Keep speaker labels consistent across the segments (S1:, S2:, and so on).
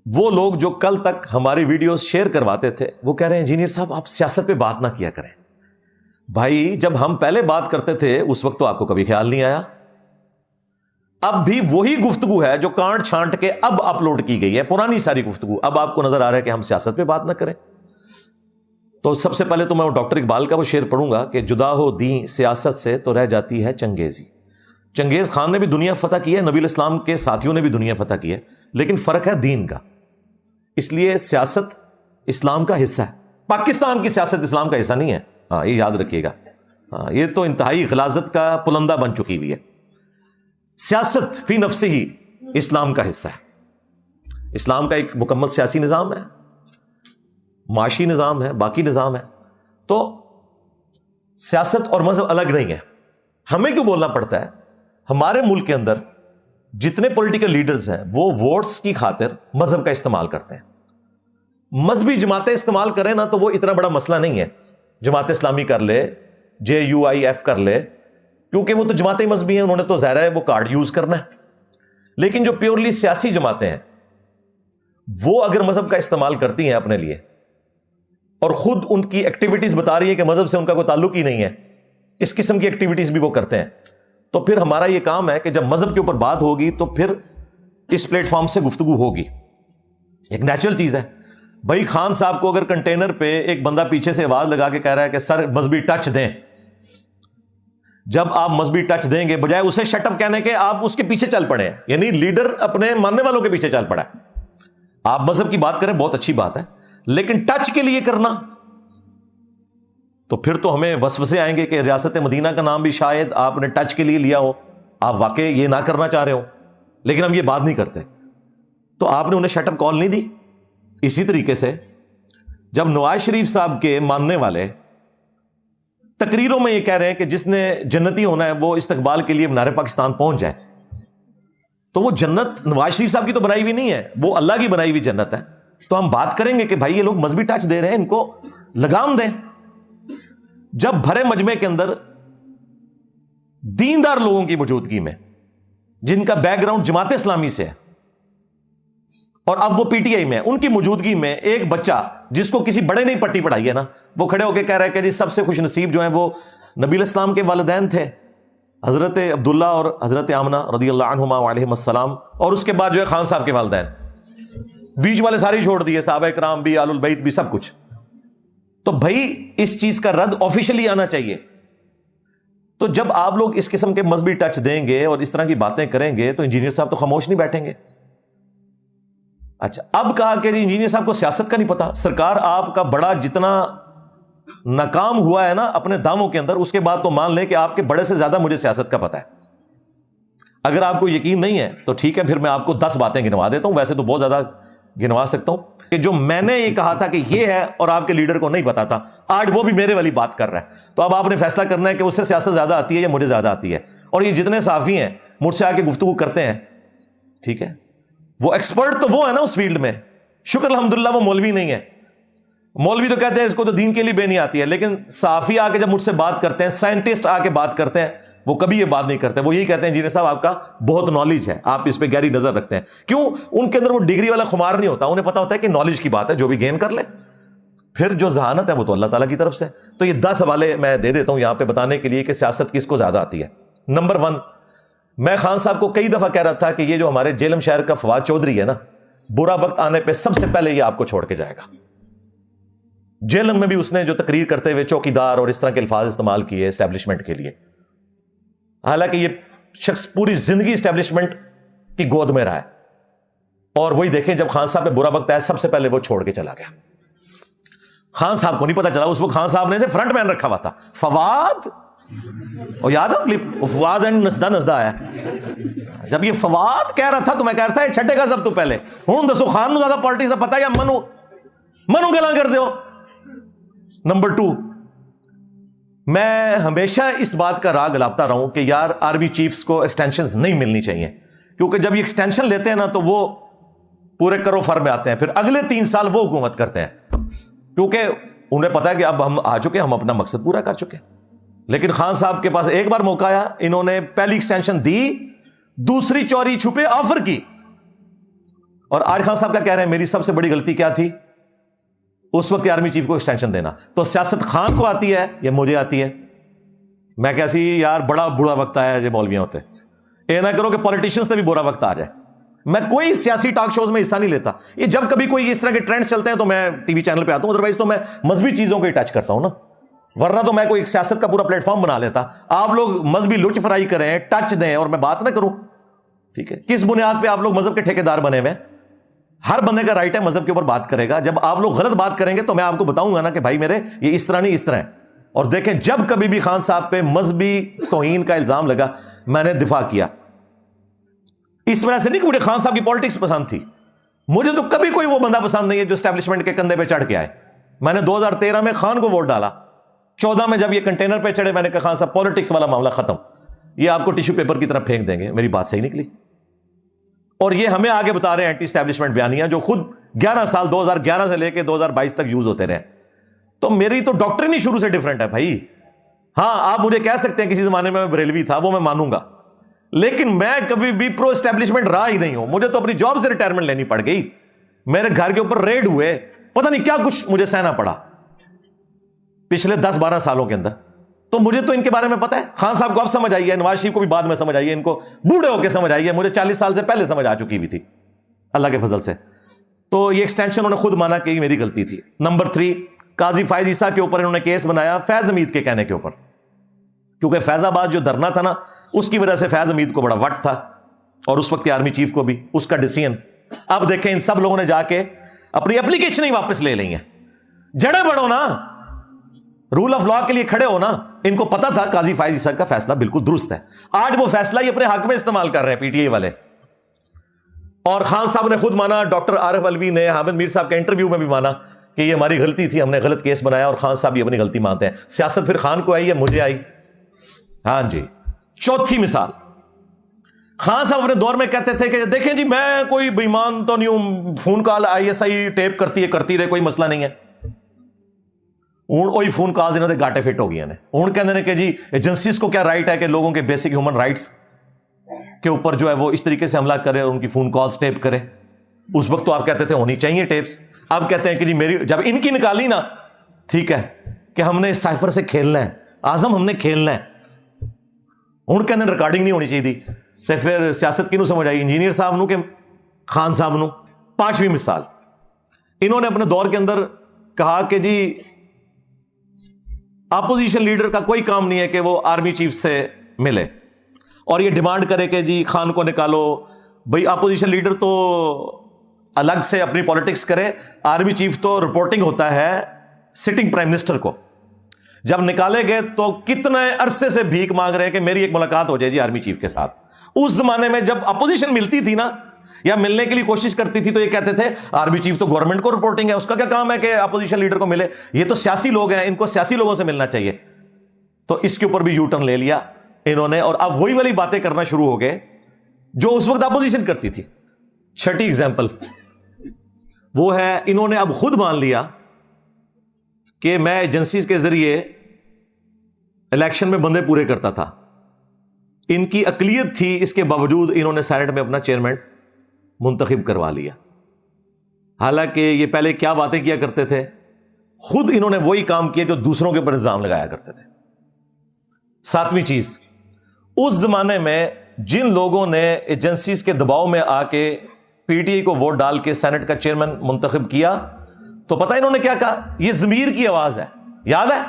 S1: وہ لوگ جو کل تک ہماری ویڈیوز شیئر کرواتے تھے وہ کہہ رہے ہیں انجینئر صاحب آپ سیاست پہ بات نہ کیا کریں. بھائی جب ہم پہلے بات کرتے تھے اس وقت تو آپ کو کبھی خیال نہیں آیا. اب بھی وہی گفتگو ہے جو کانٹ چھانٹ کے اب اپلوڈ کی گئی ہے, پرانی ساری گفتگو. اب آپ کو نظر آ رہا ہے کہ ہم سیاست پہ بات نہ کریں. تو سب سے پہلے تو میں ڈاکٹر اقبال کا وہ شعر پڑھوں گا کہ جدا ہو دین سیاست سے تو رہ جاتی ہے چنگیزی. چنگیز خان نے بھی دنیا فتح کی ہے, نبی الاسلام کے ساتھیوں نے بھی دنیا فتح کی ہے, لیکن فرق ہے دین کا. اس لیے سیاست اسلام کا حصہ ہے. پاکستان کی سیاست اسلام کا حصہ نہیں ہے, ہاں یہ یاد رکھیے گا. ہاں یہ تو انتہائی غلاظت کا پلندہ بن چکی ہوئی ہے. سیاست فی نفسی ہی اسلام کا حصہ ہے. اسلام کا ایک مکمل سیاسی نظام ہے, معاشی نظام ہے, باقی نظام ہے. تو سیاست اور مذہب الگ نہیں ہے. ہمیں کیوں بولنا پڑتا ہے؟ ہمارے ملک کے اندر جتنے پولیٹیکل لیڈرز ہیں وہ ووٹس کی خاطر مذہب کا استعمال کرتے ہیں. مذہبی جماعتیں استعمال کریں نا تو وہ اتنا بڑا مسئلہ نہیں ہے. جماعت اسلامی کر لے, JUIF کر لے, کیونکہ وہ تو جماعتیں مذہبی ہیں, انہوں نے تو ظاہر ہے وہ کارڈ یوز کرنا ہے. لیکن جو پیورلی سیاسی جماعتیں ہیں وہ اگر مذہب کا استعمال کرتی ہیں اپنے لیے اور خود ان کی ایکٹیویٹیز بتا رہی ہے کہ مذہب سے ان کا کوئی تعلق ہی نہیں ہے, اس قسم کی ایکٹیویٹیز بھی وہ کرتے ہیں, تو پھر ہمارا یہ کام ہے کہ جب مذہب کے اوپر بات ہوگی تو پھر اس پلیٹ فارم سے گفتگو ہوگی. ایک نیچرل چیز ہے. بھائی خان صاحب کو اگر کنٹینر پہ ایک بندہ پیچھے سے آواز لگا کے کہہ رہا ہے کہ سر مذہبی ٹچ دیں, جب آپ مذہبی ٹچ دیں گے بجائے اسے شٹ اپ کہنے کے آپ اس کے پیچھے چل پڑے ہیں, یعنی لیڈر اپنے ماننے والوں کے پیچھے چل پڑا ہے. آپ مذہب کی بات کریں بہت اچھی بات ہے, لیکن ٹچ کے لیے کرنا تو پھر تو ہمیں وسوسے آئیں گے کہ ریاست مدینہ کا نام بھی شاید آپ نے ٹچ کے لیے لیا ہو, آپ واقعی یہ نہ کرنا چاہ رہے ہو, لیکن ہم یہ بات نہیں کرتے. تو آپ نے انہیں شٹ اپ کال نہیں دی. اسی طریقے سے جب نواز شریف صاحب کے ماننے والے تقریروں میں یہ کہہ رہے ہیں کہ جس نے جنتی ہونا ہے وہ استقبال کے لیے مینار پاکستان پہنچ جائے, تو وہ جنت نواز شریف صاحب کی تو بنائی ہوئی نہیں ہے, وہ اللہ کی بنائی ہوئی جنت ہے. تو ہم بات کریں گے کہ بھائی یہ لوگ مذہبی ٹچ دے رہے ہیں, ان کو لگام دیں. جب بھرے مجمع کے اندر دیندار لوگوں کی موجودگی میں جن کا بیک گراؤنڈ جماعت اسلامی سے ہے اور اب وہ PTI میں, ان کی موجودگی میں ایک بچہ جس کو کسی بڑے نے پٹی پڑھائی ہے نا, وہ کھڑے ہو کے کہہ رہا ہے کہ جی سب سے خوش نصیب جو ہیں وہ نبی الاسلام کے والدین تھے, حضرت عبداللہ اور حضرت آمنہ رضی اللہ عنہما وعلیہم السلام, اور اس کے بعد جو ہے خان صاحب کے والدین, بیچ والے سارے چھوڑ دیے, صحابہ کرام بھی, آل البیت بھی, سب کچھ. تو بھائی اس چیز کا رد آفیشلی آنا چاہیے. تو جب آپ لوگ اس قسم کے مذہبی ٹچ دیں گے اور اس طرح کی باتیں کریں گے تو انجینئر صاحب تو خاموش نہیں بیٹھیں گے. اچھا اب کہا کہ انجینئر صاحب کو سیاست کا نہیں پتا. سرکار آپ کا بڑا جتنا ناکام ہوا ہے نا اپنے دعووں کے اندر, اس کے بعد تو مان لیں کہ آپ کے بڑے سے زیادہ مجھے سیاست کا پتا ہے. اگر آپ کو یقین نہیں ہے تو ٹھیک ہے, پھر میں آپ کو 10 باتیں گنوا دیتا ہوں, ویسے تو بہت زیادہ گنوا سکتا ہوں, کہ جو میں نے یہ کہا تھا کہ یہ ہے اور آپ کے لیڈر کو نہیں پتا تھا, آج وہ بھی میرے والی بات کر رہا ہے. تو اب آپ نے فیصلہ کرنا ہے کہ اس سے سیاست زیادہ آتی ہے یا مجھے زیادہ آتی ہے. اور یہ جتنے صحافی ہیں مجھ سے آ کے گفتگو کرتے ہیں, ٹھیک ہے, وہ ایکسپرٹ تو وہ ہے نا اس فیلڈ میں, شکر الحمدللہ وہ مولوی نہیں ہے. مولوی تو کہتے ہیں اس کو تو دین کے لیے بے نہیں آتی ہے, لیکن صحافی آ کے جب مجھ سے بات کرتے ہیں, سائنٹسٹ آ کے بات کرتے ہیں, وہ کبھی یہ بات نہیں کرتے. وہ یہی کہتے ہیں انجینئر صاحب آپ کا بہت نالج ہے, آپ اس پہ گہری نظر رکھتے ہیں. کیوں؟ ان کے اندر وہ ڈگری والا خمار نہیں ہوتا, انہیں پتا ہوتا ہے کہ نالج کی بات ہے, جو بھی گین کر لے. پھر جو ذہانت ہے وہ تو اللہ تعالیٰ کی طرف سے. تو یہ 10 حوالے میں دے دیتا ہوں یہاں پہ بتانے کے لیے کہ سیاست کس کو زیادہ آتی ہے. نمبر 1, میں خان صاحب کو کئی دفعہ کہہ رہا تھا کہ یہ جو ہمارے جیلم شہر کا فواد چودھری ہے نا, برا وقت آنے پہ سب سے پہلے یہ آپ کو چھوڑ کے جائے گا. جیلم میں بھی اس نے جو تقریر کرتے ہوئے چوکیدار اور اس طرح کے الفاظ استعمال کیے اسٹیبلشمنٹ کے لیے, حالانکہ یہ شخص پوری زندگی اسٹیبلشمنٹ کی گود میں رہا ہے. اور وہی دیکھیں جب خان صاحب پہ برا وقت آیا سب سے پہلے وہ چھوڑ کے چلا گیا. خان صاحب کو نہیں پتا چلا, اس وقت خان صاحب نے اسے فرنٹ مین رکھا ہوا تھا. فواد, اور یاد ہے کلپ, فواد اینڈ نسدہ آیا. جب یہ فواد کہہ رہا تھا تو میں کہہ رہا تھا یہ چھٹے گا سب تو پہلے ہوں دسو خان نو زیادہ پارٹی سے پتا یا منو گلا کر دیو. نمبر 2, میں ہمیشہ اس بات کا راگ لاپتا رہا ہوں کہ یار آرمی چیفز کو ایکسٹینشنز نہیں ملنی چاہیے, کیونکہ جب یہ ایکسٹینشن لیتے ہیں نا تو وہ پورے کرو فر میں آتے ہیں, پھر اگلے 3 سال وہ حکومت کرتے ہیں, کیونکہ انہیں پتا ہے کہ اب ہم آ چکے, ہم اپنا مقصد پورا کر چکے. لیکن خان صاحب کے پاس ایک بار موقع آیا, انہوں نے پہلی ایکسٹینشن دی, دوسری چوری چھپے آفر کی, اور آج خان صاحب کیا کہہ رہے ہیں میری سب سے بڑی غلطی کیا تھی؟ اس وقت آرمی چیف کو ایکسٹینشن دینا. تو سیاست خان کو آتی ہے یا مجھے آتی ہے؟ میں کیسی یار بڑا برا وقت آیا ہے مولویاں ہوتے. اے نہ کرو کہ پولیٹیشینز سے بھی برا وقت آ جائے. میں کوئی سیاسی ٹاک شوز میں حصہ نہیں لیتا. یہ جب کبھی کوئی اس طرح کے ٹرینڈ چلتے ہیں تو میں ٹی وی چینل پہ آتا ہوں, ادروائز تو میں مذہبی چیزوں کو ہی ٹچ کرتا ہوں نا, ورنہ تو میں کوئی ایک سیاست کا پورا پلیٹ فارم بنا لیتا. آپ لوگ مذہبی لچ فرائی کریں, ٹچ دیں اور میں بات نہ کروں. ٹھیک ہے, کس بنیاد پہ آپ لوگ مذہب کے ٹھیکیدار بنے ہوئے؟ ہر بندے کا رائٹ ہے مذہب کے اوپر بات کرے گا. جب آپ لوگ غلط بات کریں گے تو میں آپ کو بتاؤں گا نا کہ بھائی میرے یہ اس طرح نہیں اس طرح ہے. اور دیکھیں جب کبھی بھی خان صاحب پہ مذہبی توہین کا الزام لگا میں نے دفاع کیا. اس وجہ سے نہیں کہ مجھے خان صاحب کی پالیٹکس پسند تھی, مجھے تو کبھی کوئی وہ بندہ پسند نہیں ہے جو اسٹیبلشمنٹ کے کندھے پہ چڑھ کے آئے. میں نے 2013 میں خان کو ووٹ ڈالا, 14 میں جب یہ کنٹینر پہ چڑھے میں نے کہا خان صاحب پالیٹکس والا معاملہ ختم, یہ آپ کو ٹیشو پیپر کی طرف پھینک دیں گے. میری بات صحیح نکلی. اور یہ ہمیں آگے بتا رہے ہیں اینٹی اسٹیبلشمنٹ بیانیاں جو خود 11 سال 2011 سے لے کے 2022 تک یوز ہوتے رہے. تو میری تو ڈاکٹرین ہی شروع سے ڈیفرنٹ ہے بھائی. ہاں آپ مجھے کہہ سکتے ہیں کسی زمانے میں بریلوی تھا, وہ میں مانوں گا, لیکن میں کبھی بھی پرو اسٹیبلشمنٹ رہا ہی نہیں ہوں. مجھے تو اپنی جاب سے ریٹائرمنٹ لینی پڑ گئی, میرے گھر کے اوپر ریڈ ہوئے, پتہ نہیں کیا کچھ مجھے سہنا پڑا پچھلے 10-12 سالوں کے اندر. تو مجھے تو ان کے بارے میں پتا ہے. خان صاحب کو اب سمجھ آئی ہے, نواز شریف کو بھی بعد میں سمجھ آئی ہے, ان کو بوڑھے ہو کے سمجھ آئی ہے, مجھے 40 سال سے پہلے سمجھ آ چکی ہوئی تھی اللہ کے فضل سے. تو یہ ایکسٹینشن انہوں نے خود مانا کہ یہ میری غلطی تھی. نمبر 3, قاضی فائز عیسیٰ کے اوپر انہوں نے کیس بنایا فیض حمید کے کہنے کے اوپر, کیونکہ فیض آباد جو دھرنا تھا نا اس کی وجہ سے فیض حمید کو بڑا وٹ تھا, اور اس وقت کے آرمی چیف کو بھی اس کا ڈیسیژن. اب دیکھیں ان سب لوگوں نے جا کے اپنی اپلیکیشن ہی واپس لے لی ہیں. جڑے بڑھو نا, رول آف لا کے لیے کھڑے ہو نا. ان کو پتا تھا قاضی فائز عیسیٰ کا فیصلہ بالکل درست ہے. آج وہ فیصلہ ہی اپنے حق میں استعمال کر رہے ہیں پی ٹی آئی والے. اور خان صاحب نے خود مانا, ڈاکٹر عارف علوی نے حامد میر صاحب کے انٹرویو میں بھی مانا کہ یہ ہماری غلطی تھی, ہم نے غلط کیس بنایا, اور خان صاحب یہ اپنی غلطی مانتے ہیں. سیاست پھر خان کو آئی ہے مجھے آئی. ہاں جی. چوتھی مثال, خان صاحب اپنے دور میں کہتے تھے کہ دیکھیں جی میں کوئی بے ایمان تو نہیں ہوں, phone call I S I tap کرتی ہے کرتی رہے, کوئی مسئلہ نہیں ہے. وہی فون کالز انہوں نے گاٹے فٹ ہو گئے ہیں. ہوں کہتے ہیں کہ جی ایجنسیز کو کیا رائٹ ہے کہ لوگوں کے بیسک ہیومن رائٹس کے اوپر جو ہے وہ اس طریقے سے حملہ کرے اور ان کی فون کالز ٹیپ کرے. اس وقت تو آپ کہتے تھے ہونی چاہیے ٹیپس. اب کہتے ہیں کہ جی میری جب ان کی نکالی نا, ٹھیک ہے کہ ہم نے اس سائفر سے کھیلنا ہے, اعظم ہم نے کھیلنا ہے. ہوں کہتے ہیں ریکارڈنگ نہیں ہونی چاہیے تھی. تو پھر سیاست کنوں سمجھ آئی, انجینئر صاحب نو کہ خان صاحب نو. 5ویں مثال, انہوں نے اپنے دور کے اندر کہا کہ جی اپوزیشن لیڈر کا کوئی کام نہیں ہے کہ وہ آرمی چیف سے ملے اور یہ ڈیمانڈ کرے کہ جی خان کو نکالو. بھائی اپوزیشن لیڈر تو الگ سے اپنی پالیٹکس کرے, آرمی چیف تو رپورٹنگ ہوتا ہے سٹنگ پرائم منسٹر کو. جب نکالے گئے تو کتنے عرصے سے بھیک مانگ رہے ہیں کہ میری ایک ملاقات ہو جائے جی آرمی چیف کے ساتھ. اس زمانے میں جب اپوزیشن ملتی تھی نا یا ملنے کے لیے کوشش کرتی تھی تو یہ کہتے تھے آرمی چیف تو گورنمنٹ کو رپورٹنگ ہے, اس کا کیا کام ہے کہ اپوزیشن لیڈر کو ملے, یہ تو سیاسی لوگ ہیں, ان کو سیاسی لوگوں سے ملنا چاہیے. تو اس کے اوپر بھی یو ٹرن لے لیا انہوں نے, اور اب وہی والی باتیں کرنا شروع ہو گئے جو اس وقت اپوزیشن کرتی تھی. 6ٹھی ایگزامپل وہ ہے, انہوں نے اب خود مان لیا کہ میں ایجنسیز کے ذریعے الیکشن میں بندے پورے کرتا تھا. ان کی اقلیت تھی, اس کے باوجود انہوں نے سینٹ میں اپنا چیئرمین منتخب کروا لیا. حالانکہ یہ پہلے کیا باتیں کیا کرتے تھے, خود انہوں نے وہی کام کیا جو دوسروں کے اوپر الزام لگایا کرتے تھے. 7ویں چیز, اس زمانے میں جن لوگوں نے ایجنسیز کے دباؤ میں آ کے پی ٹی آئی کو ووٹ ڈال کے سینٹ کا چیئرمین منتخب کیا, تو پتہ انہوں نے کیا کہا, یہ ضمیر کی آواز ہے, یاد ہے؟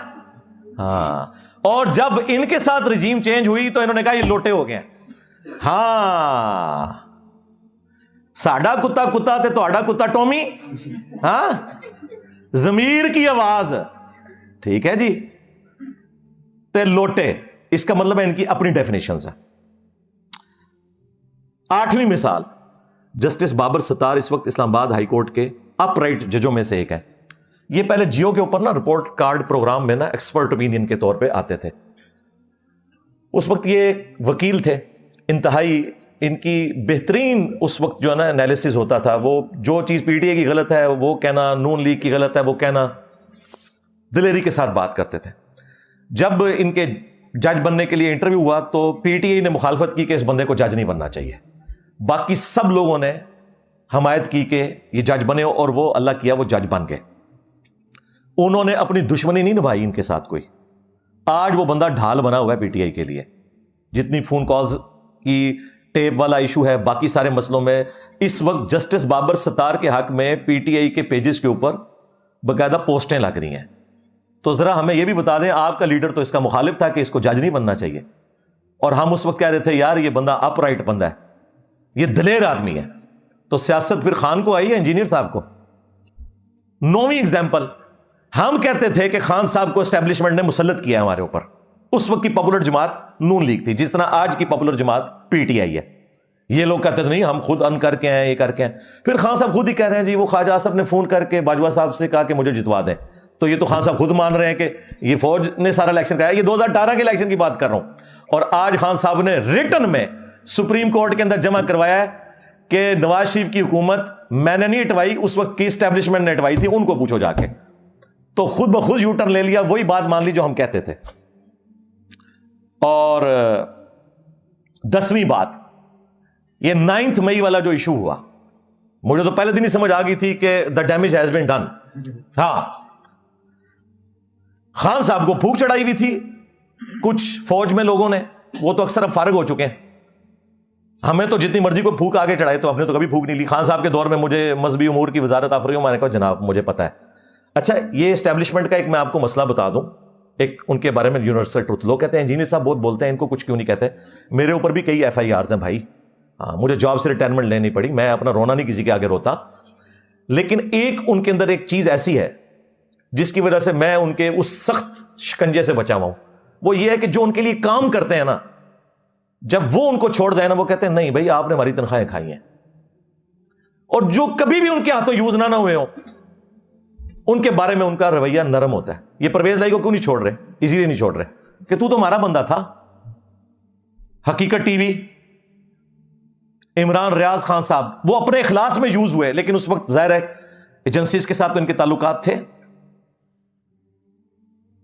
S1: ہاں. اور جب ان کے ساتھ رجیم چینج ہوئی تو انہوں نے کہا یہ لوٹے ہو گئے. ہاں, ساڈا کتا کتا تے تہاڈا کتا ٹومی. ہاں, ضمیر کی آواز, ٹھیک ہے جی, تے لوٹے, اس کا مطلب ہے ان کی اپنی ڈیفینیشنز ہیں. 8ویں مثال, جسٹس بابر ستار اس وقت اسلام آباد ہائی کورٹ کے اپ رائٹ ججوں میں سے ایک ہے. یہ پہلے جیو کے اوپر نا رپورٹ کارڈ پروگرام میں نا ایکسپرٹ اوپینین کے طور پہ آتے تھے. اس وقت یہ وکیل تھے, انتہائی ان کی بہترین اس وقت جو ہے نا انالیسس ہوتا تھا. وہ جو چیز پی ٹی اے کی غلط ہے وہ کہنا, نون لیگ کی غلط ہے وہ کہنا, دلیری کے ساتھ بات کرتے تھے. جب ان کے جج بننے کے لیے انٹرویو ہوا تو پی ٹی آئی نے مخالفت کی کہ اس بندے کو جج نہیں بننا چاہیے. باقی سب لوگوں نے حمایت کی کہ یہ جج بنے، اور وہ اللہ کیا وہ جج بن گئے. انہوں نے اپنی دشمنی نہیں نبھائی ان کے ساتھ کوئی. آج وہ بندہ ڈھال بنا ہوا ہے پی ٹی آئی کے لیے. جتنی فون کالز کی ٹیپ والا ایشو ہے، باقی سارے مسئلوں میں اس وقت جسٹس بابر ستار کے حق میں پی ٹی آئی کے پیجز کے اوپر باقاعدہ پوسٹیں لگ رہی ہیں. تو ذرا ہمیں یہ بھی بتا دیں، آپ کا لیڈر تو اس کا مخالف تھا کہ اس کو جج نہیں بننا چاہیے، اور ہم اس وقت کہہ رہے تھے یار یہ بندہ اپ رائٹ بندہ ہے، یہ دلیر آدمی ہے. تو سیاست پھر خان کو آئی ہے انجینئر صاحب کو. 9ویں اگزامپل، ہم کہتے تھے کہ خان صاحب کو اسٹیبلشمنٹ نے مسلط کیا ہے ہمارے اوپر. اس وقت کی پاپولر جماعت نون لیگ تھی، جس طرح آج کی پاپولر جماعت پی ٹی آئی ہے. یہ لوگ کہتے تھے نہیں ہم خود ان کر کے ہیں، یہ کر کے ہیں. پھر خان صاحب خود ہی کہہ رہے ہیں جی وہ خواجہ آصف نے فون کر کے باجوہ صاحب سے کہا کہ مجھے جتوا دیں. تو یہ تو خان صاحب خود مان رہے ہیں کہ یہ فوج نے سارا الیکشن کرایا. یہ 2018 کے الیکشن کی بات کر رہا ہوں. اور آج خان صاحب نے ریٹن میں سپریم کورٹ کے اندر جمع کروایا ہے کہ نواز شریف کی حکومت میں نے نہیں ہٹوائی، اس وقت کی اسٹیبلشمنٹ نے ہٹوائی تھی، ان کو پوچھو جا کے. تو خود بخود یو ٹرن لے لیا، وہی بات مان لی جو ہم کہتے تھے. اور 10ویں بات، یہ 9 مئی والا جو ایشو ہوا، مجھے تو پہلے دن ہی سمجھ آ گئی تھی کہ the damage has been done. ہاں، خان صاحب کو پھونک چڑھائی ہوئی تھی کچھ فوج میں لوگوں نے، وہ تو اکثر اب فارغ ہو چکے ہیں. ہمیں تو جتنی مرضی کو پھونک آگے چڑھائے، تو ہم نے تو کبھی پھونک نہیں لی. خان صاحب کے دور میں مجھے مذہبی امور کی وزارت آفر میں نے کہا جناب مجھے پتا ہے. اچھا، یہ اسٹیبلشمنٹ کا ایک میں آپ کو مسئلہ بتا دوں، ایک ان کے بارے میں یونیورسل ٹروتھ. لوگ کہتے ہیں انجینئر صاحب بہت بولتے ہیں، ان کو کچھ کیوں نہیں کہتے. میرے اوپر بھی کئی ایف آئی آرز ہیں بھائی. ہاں، مجھے جاب سے ریٹائرمنٹ لینی پڑی، میں اپنا رونا نہیں کسی کے آگے روتا. لیکن ایک ان کے اندر ایک چیز ایسی ہے جس کی وجہ سے میں ان کے اس سخت شکنجے سے بچا ہوا ہوں. وہ یہ ہے کہ جو ان کے لیے کام کرتے ہیں نا، جب وہ ان کو چھوڑ جائے نا، وہ کہتے ہیں نہیں بھائی آپ نے ہماری تنخواہیں کھائی ہیں. اور جو کبھی بھی ان کے ہاتھوں یوز نہ ہوئے ہوں، ان کے بارے میں ان کا رویہ نرم ہوتا ہے. یہ پرویز لائی کو کیوں نہیں چھوڑ رہے؟ اسی لیے نہیں چھوڑ رہے کہ تو ہمارا بندہ تھا. حقیقت ٹی وی، عمران ریاض خان صاحب، وہ اپنے اخلاص میں یوز ہوئے، لیکن اس وقت ظاہر ہے ایجنسیز کے ساتھ تو ان کے تعلقات تھے.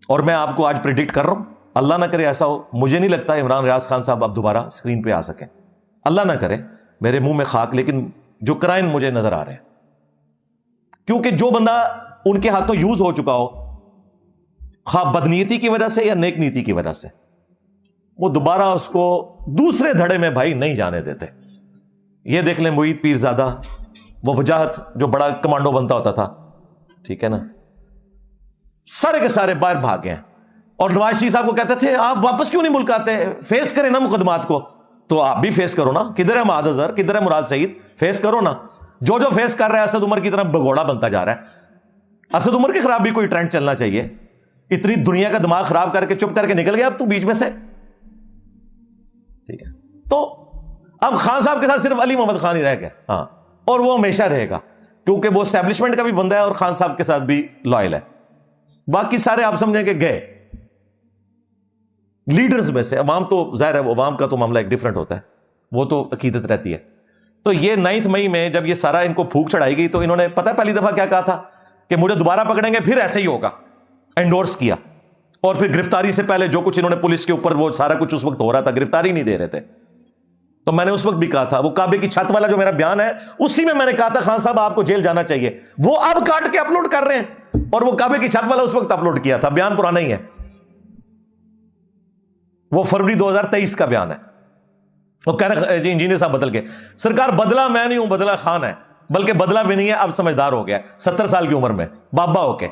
S1: اور میں آپ کو آج پریڈکٹ کر رہا ہوں، اللہ نہ کرے ایسا ہو، مجھے نہیں لگتا عمران ریاض خان صاحب اب دوبارہ اسکرین پہ آ سکیں. اللہ نہ کرے، میرے منہ میں خاک، لیکن جو کرائم مجھے نظر آ رہے ہیں، کیونکہ جو بندہ ان کے ہاتھوں یوز ہو چکا ہو، خواہ بدنیتی کی وجہ سے یا نیک نیتی کی وجہ سے، وہ دوبارہ اس کو دوسرے دھڑے میں بھائی نہیں جانے دیتے. یہ دیکھ لیں محیط پیرزادہ، وہ وجاہت جو بڑا کمانڈو بنتا ہوتا تھا، ٹھیک ہے نا، سارے کے سارے باہر بھاگ گئے. اور نواز شریف صاحب کو کہتے تھے آپ واپس کیوں نہیں ملک آتے، فیس کریں نا مقدمات کو. تو آپ بھی فیس کرو نا، کدھر ہے معاذ اظہر، کدھر ہے مراد سعید، فیس کرو نا. جو فیس کر رہا ہے اسد عمر کی طرح بگوڑا بنتا جا رہا ہے. اسد عمر کے خلاف بھی کوئی ٹرینڈ چلنا چاہیے. اتنی دنیا کا دماغ خراب کر کے چپ کر کے نکل گیا اب تو بیچ میں سے، ٹھیک ہے. تو اب خان صاحب کے ساتھ صرف علی محمد خان ہی رہ گیا. ہاں، اور وہ ہمیشہ رہے گا کیونکہ وہ اسٹیبلشمنٹ کا بھی بندہ ہے اور خان صاحب کے ساتھ بھی لائل ہے. باقی سارے آپ سمجھیں کہ گئے لیڈرز میں سے. عوام تو ظاہر ہے، عوام کا تو معاملہ ایک ڈفرنٹ ہوتا ہے، وہ تو عقیدت رہتی ہے. تو یہ 9 مئی میں جب یہ سارا ان کو پھونک چڑھائی گئی، تو انہوں نے پتہ پہلی دفعہ کیا کہا تھا کہ مجھے دوبارہ پکڑیں گے پھر ایسے ہی ہوگا، انڈورس کیا. اور پھر گرفتاری سے پہلے جو کچھ انہوں نے پولیس کے اوپر، وہ سارا کچھ اس وقت ہو رہا تھا، گرفتاری نہیں دے رہے تھے. تو میں نے اس وقت بھی کہا تھا، وہ کعبے کی چھت والا جو میرا بیان ہے، اسی میں نے کہا تھا خان صاحب آپ کو جیل جانا چاہیے. وہ اب کاٹ کے اپلوڈ کر رہے ہیں، اور وہ کعبے کی چھت والا اس وقت اپلوڈ کیا تھا. بیان پرانا ہی ہے، وہ فروری 2023 کا بیان ہے. وہ کہہ رہے جی انجینئر صاحب بدل گئے. سرکار بدلا میں نہیں ہوں، بدلا خان ہے، بلکہ بدلا بھی نہیں ہے، اب سمجھدار ہو گیا 70 سال کی عمر میں بابا ہو کے.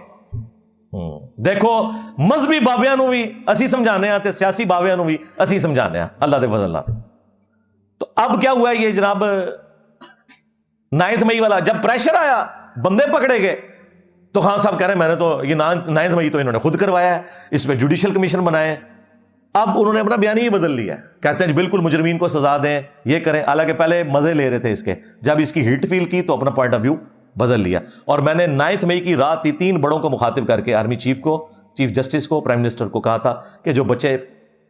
S1: دیکھو مذہبی بابیاں نو بھی اسی سمجھانے ہیں، سیاسی بابیاں نو بھی اسی سمجھانے ہیں، اللہ دے فضل اللہ. تو اب کیا ہوا ہے یہ جناب 9 مئی والا، جب پریشر آیا بندے پکڑے گئے، تو خان صاحب کہہ رہے ہیں میں نے تو یہ 9 مئی تو انہوں نے خود کروایا ہے، اس پہ جوڈیشل کمیشن بنائے. اب انہوں نے اپنا بیان ہی بدل لیا ہے، کہتے ہیں بالکل مجرمین کو سزا دیں، یہ کریں. حالانکہ پہلے مزے لے رہے تھے اس کے، جب اس کی ہٹ فیل کی تو اپنا پوائنٹ آف ویو بدل لیا. اور میں نے 9 مئی کی رات ہی 3 بڑوں کو مخاطب کر کے آرمی چیف کو، چیف جسٹس کو، پرائم منسٹر کو کہا تھا کہ جو بچے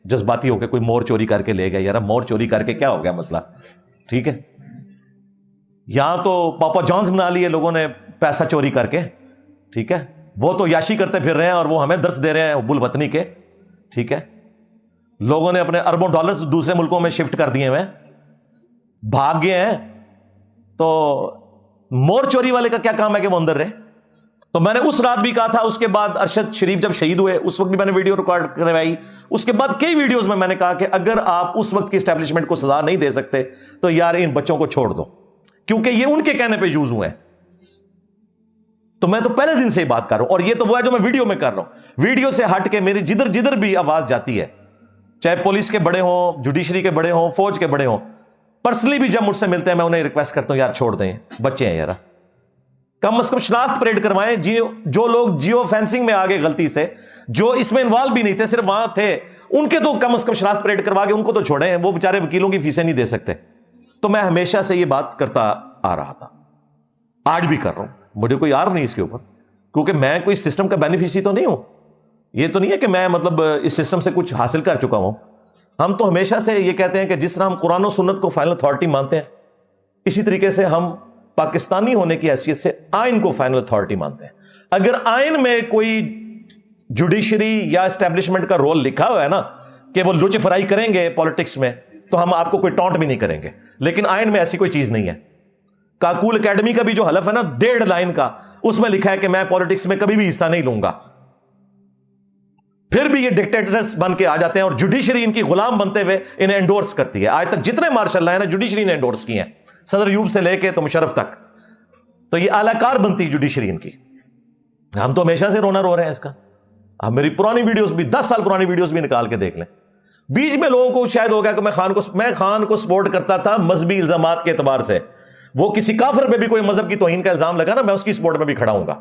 S1: جذباتی ہو کے کوئی مور چوری کر کے لے گئے، یار مور چوری کر کے کیا ہو گیا مسئلہ، ٹھیک ہے. یہاں تو پاپا جانز بنا لیے لوگوں نے پیسہ چوری کر کے، ٹھیک ہے. وہ تو یاشی کرتے پھر رہے ہیں اور وہ ہمیں درس دے رہے ہیں حب الوطنی کے، ٹھیک ہے. لوگوں نے اپنے اربوں ڈالرز دوسرے ملکوں میں شفٹ کر دیے ہوئے، بھاگ گئے ہیں. تو مور چوری والے کا کیا کام ہے کہ وہ اندر رہے؟ تو میں نے اس رات بھی کہا تھا، اس کے بعد ارشد شریف جب شہید ہوئے اس وقت بھی میں نے ویڈیو ریکارڈ کروائی، اس کے بعد کئی ویڈیوز میں نے کہا کہ اگر آپ اس وقت کی اسٹیبلشمنٹ کو سزا نہیں دے سکتے تو یار ان بچوں کو چھوڑ دو، کیونکہ یہ ان کے کہنے پہ یوز ہوئے ہیں۔ تو میں تو پہلے دن سے ہی بات کر رہا ہوں، اور یہ تو وہ ہے جو میں ویڈیو میں کر رہا ہوں۔ ویڈیو سے ہٹ کے میری جدھر جدھر بھی آواز جاتی ہے، چاہے پولیس کے بڑے ہوں، جوڈیشری کے بڑے ہوں، فوج کے بڑے ہوں، پرسنلی بھی جب مجھ سے ملتے ہیں میں انہیں ریکویسٹ کرتا ہوں یار چھوڑ دیں، بچے ہیں یار، کم از کم شناخت پریڈ کروائیں۔ جو لوگ جیو فینسنگ میں آگے غلطی سے، جو اس میں انوالو بھی نہیں تھے، صرف وہاں تھے، ان کے تو کم از کم شناخت پریڈ کروا کے ان کو تو چھوڑیں، وہ بیچارے وکیلوں کی فیسیں نہیں دے سکتے۔ تو میں ہمیشہ سے یہ بات کرتا آ رہا تھا، آج بھی کر رہا ہوں، مجھے کوئی یار نہیں اس کے اوپر، کیونکہ میں کوئی سسٹم کا بینیفیشری تو نہیں ہوں۔ یہ تو نہیں ہے کہ میں مطلب اس سسٹم سے کچھ حاصل کر چکا ہوں۔ ہم تو ہمیشہ سے یہ کہتے ہیں کہ جس طرح ہم قرآن و سنت کو فائنل اتھارٹی مانتے ہیں، اسی طریقے سے ہم پاکستانی ہونے کی حیثیت سے آئین کو فائنل اتھارٹی مانتے ہیں۔ اگر آئین میں کوئی جوڈیشری یا اسٹیبلشمنٹ کا رول لکھا ہوا ہے نا کہ وہ لچ فرائی کریں گے پالیٹکس میں، تو ہم آپ کو کوئی ٹونٹ بھی نہیں کریں گے، لیکن آئین میں ایسی کوئی چیز نہیں ہے۔ کاکول اکیڈمی کا بھی جو حلف ہے نا 1.5 لائن کا، اس میں لکھا ہے کہ میں پالیٹکس میں کبھی بھی حصہ نہیں لوں گا۔ پھر بھی یہ ڈکٹیٹرز بن کے آ جاتے ہیں اور جوڈیشری ان کی غلام بنتے ہوئے انہیں انڈورس کرتی ہے۔ آج تک جتنے مارشل لا ہیں نا جوڈیشری نے انڈورس کی ہیں، صدر ایوب سے لے کے تو مشرف تک، تو یہ اعلی کار بنتی ہے جوڈیشری ان کی۔ ہم تو ہمیشہ سے رونا رو رہے ہیں اس کا۔ اب میری پرانی ویڈیوز بھی 10 سال پرانی ویڈیوز بھی نکال کے دیکھ لیں۔ بیچ میں لوگوں کو شاید ہو گیا کہ میں خان کو سپورٹ کرتا تھا مذہبی الزامات کے اعتبار سے، وہ کسی کافر پہ بھی کوئی مذہب کی توہین کا الزام لگا نا، میں اس کی سپورٹ میں بھی کھڑا ہوں گا۔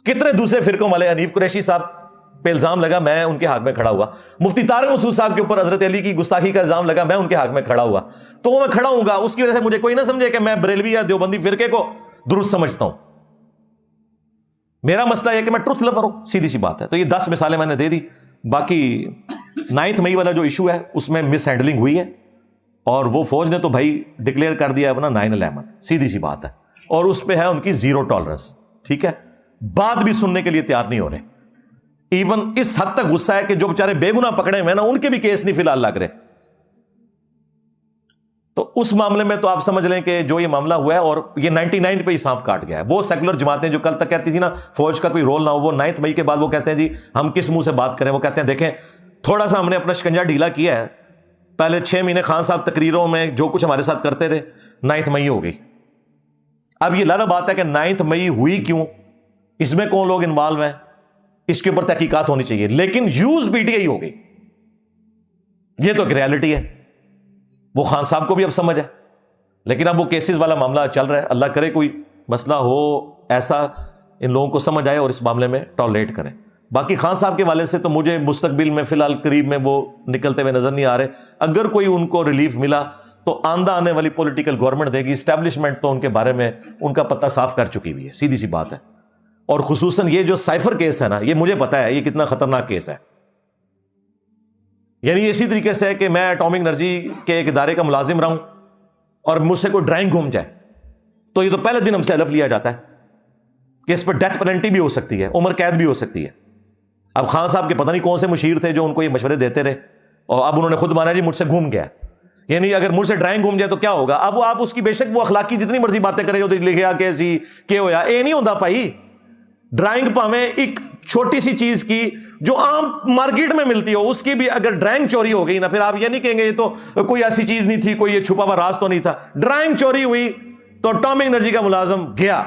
S1: کتنے دوسرے فرقوں والے، حنیف قریشی صاحب پہ الزام لگا، میں ان کے حق میں کھڑا ہوا۔ مفتی طارق مسعود صاحب کے اوپر حضرت علی کی گستاخی کا الزام لگا، میں ان کے حق میں کھڑا ہوا، تو وہ میں کھڑا ہوں گا۔ اس کی وجہ سے مجھے کوئی نہ سمجھے کہ میں بریلوی یا دیوبندی فرقے کو درست سمجھتا ہوں۔ میرا مسئلہ یہ کہ میں ٹروتھ لور ہوں، سیدھی سی بات ہے۔ تو یہ 10 مثالیں میں نے دے دی۔ باقی 9 مئی والا جو ایشو ہے اس میں مس ہینڈلنگ ہوئی ہے، اور وہ فوج نے تو بھائی ڈکلیئر کر دیا اپنا 9/11، سیدھی سی بات ہے، اور اس پہ ہے ان کی 0 ٹالرنس۔ ٹھیک ہے، بات بھی سننے کے لیے تیار نہیں ہو رہے۔ ایون اس حد تک غصہ ہے کہ جو بیچارے بے گناہ پکڑے ہوئے نا ان کے بھی کیس نہیں فی الحال لگ رہے۔ تو اس معاملے میں تو آپ سمجھ لیں کہ جو یہ معاملہ ہوا ہے، اور یہ 99 پہ ہی سانپ کاٹ گیا ہے۔ وہ سیکولر جماعتیں جو کل تک کہتی تھی نا فوج کا کوئی رول نہ ہو، وہ 9 مئی کے بعد وہ کہتے ہیں جی ہم کس منہ سے بات کریں۔ وہ کہتے ہیں دیکھیں تھوڑا سا ہم نے اپنا شکنجا ڈھیلا کیا ہے، پہلے 6 مہینے خان صاحب تقریروں میں جو کچھ ہمارے ساتھ کرتے رہے، 9 مئی ہو گئی۔ اب یہ لازم بات ہے کہ 9 مئی ہوئی کیوں، اس میں کون لوگ انوالو ہیں، اس کے اوپر تحقیقات ہونی چاہیے، لیکن یوز پی ٹی آئی ہو گئی، یہ تو ایک ریالٹی ہے۔ وہ خان صاحب کو بھی اب سمجھ ہے، لیکن اب وہ کیسز والا معاملہ چل رہا ہے۔ اللہ کرے کوئی مسئلہ ہو ایسا ان لوگوں کو سمجھ آئے اور اس معاملے میں ٹالریٹ کریں۔ باقی خان صاحب کے والے سے تو مجھے مستقبل میں فی الحال قریب میں وہ نکلتے ہوئے نظر نہیں آ رہے۔ اگر کوئی ان کو ریلیف ملا تو آنے والی پولیٹیکل گورنمنٹ دے گی، اسٹیبلشمنٹ تو ان کے بارے میں ان کا پتہ صاف کر چکی ہوئی ہے، سیدھی سی بات ہے۔ اور خصوصاً یہ جو سائفر کیس ہے نا، یہ مجھے پتا ہے یہ کتنا خطرناک کیس ہے۔ یعنی اسی طریقے سے کہ میں ایٹامک انرجی کے ایک ادارے کا ملازم رہا ہوں اور مجھ سے کوئی ڈرائنگ گم جائے تو یہ تو پہلے دن ہم سے حلف لیا جاتا ہے کہ اس پر ڈیتھ پینلٹی بھی ہو سکتی ہے، عمر قید بھی ہو سکتی ہے۔ اب خان صاحب کے پتہ نہیں کون سے مشیر تھے جو ان کو یہ مشورے دیتے رہے، اور اب انہوں نے خود مانا جی مجھ سے گم گیا، یعنی اگر مجھ سے ڈرائنگ گم جائے تو کیا ہوگا۔ اب آپ اس کی بے شک وہ اخلاقی جتنی مرضی باتیں کریں جو لکھیا کیسی کہ ہویا، اے نہیں ہوتا بھائی۔ ڈرائنگ پاویں ایک چھوٹی سی چیز کی جو عام مارکیٹ میں ملتی ہو، اس کی بھی اگر ڈرائنگ چوری ہو گئی نا، پھر آپ یہ نہیں کہیں گے یہ تو کوئی ایسی چیز نہیں تھی، کوئی یہ چھپا ہوا راز تو نہیں تھا۔ ڈرائنگ چوری ہوئی تو ایٹامک انرجی کا ملازم گیا،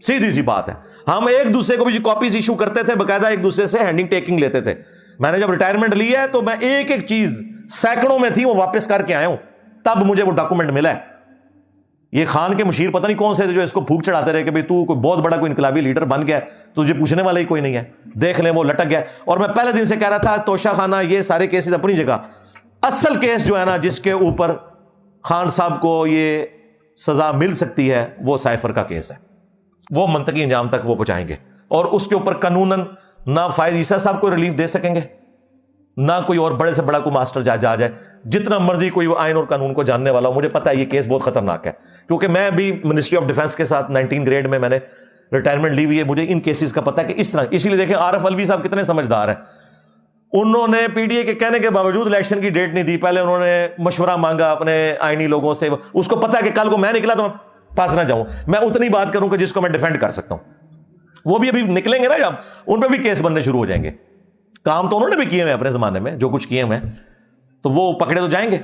S1: سیدھی سی بات ہے۔ ہم ایک دوسرے کو بھی کاپیز ایشو کرتے تھے، باقاعدہ ایک دوسرے سے ہینڈنگ ٹیکنگ لیتے تھے۔ میں نے جب ریٹائرمنٹ لی ہے تو میں ایک ایک چیز سینکڑوں میں تھی وہ واپس کر کے آیا ہوں، تب مجھے وہ ڈاکومنٹ ملا ہے۔ یہ خان کے مشیر پتہ نہیں کون سے جو اس کو پھونک چڑھاتے رہے کہ بھئی تو کوئی بہت بڑا کوئی انقلابی لیڈر بن گیا ہے، تجھے پوچھنے والا ہی کوئی نہیں ہے، دیکھ لیں وہ لٹک گیا۔ اور میں پہلے دن سے کہہ رہا تھا توشہ خانہ یہ سارے کیسز اپنی جگہ، اصل کیس جو ہے نا جس کے اوپر خان صاحب کو یہ سزا مل سکتی ہے وہ سائفر کا کیس ہے، وہ منطقی انجام تک وہ پہنچائیں گے، اور اس کے اوپر قانوناً نہ فائز عیسیٰ صاحب کو ریلیف دے سکیں گے، نہ کوئی اور بڑے سے بڑا کوئی ماسٹر جج آ جائے، جتنا مرضی کوئی آئین اور قانون کو جاننے والا ہو۔ مجھے پتا ہے یہ کیس بہت خطرناک ہے، کیونکہ میں بھی منسٹری آف ڈیفنس کے ساتھ 19 گریڈ میں نے ریٹائرمنٹ لی ہوئی ہے، مجھے ان کیسز کا پتا ہے کہ اس طرح۔ اسی لیے دیکھیں عارف الوی صاحب کتنے سمجھدار ہیں، انہوں نے پی ڈی اے کے کہنے کے باوجود الیکشن کی ڈیٹ نہیں دی، پہلے انہوں نے مشورہ مانگا اپنے آئینی لوگوں سے۔ اس کو پتا ہے کہ کل کو میں نکلا تو پھنس نہ جاؤں, میں اتنی بات کروں کہ جس کو میں ڈیفینڈ کر سکتا ہوں. وہ بھی ابھی نکلیں گے نا جب, ان پہ بھی کیس بننے شروع ہو جائیں گے. کام تو انہوں نے بھی کیے ہوئے اپنے زمانے میں, جو کچھ کیے ہوئے, تو وہ پکڑے تو جائیں گے.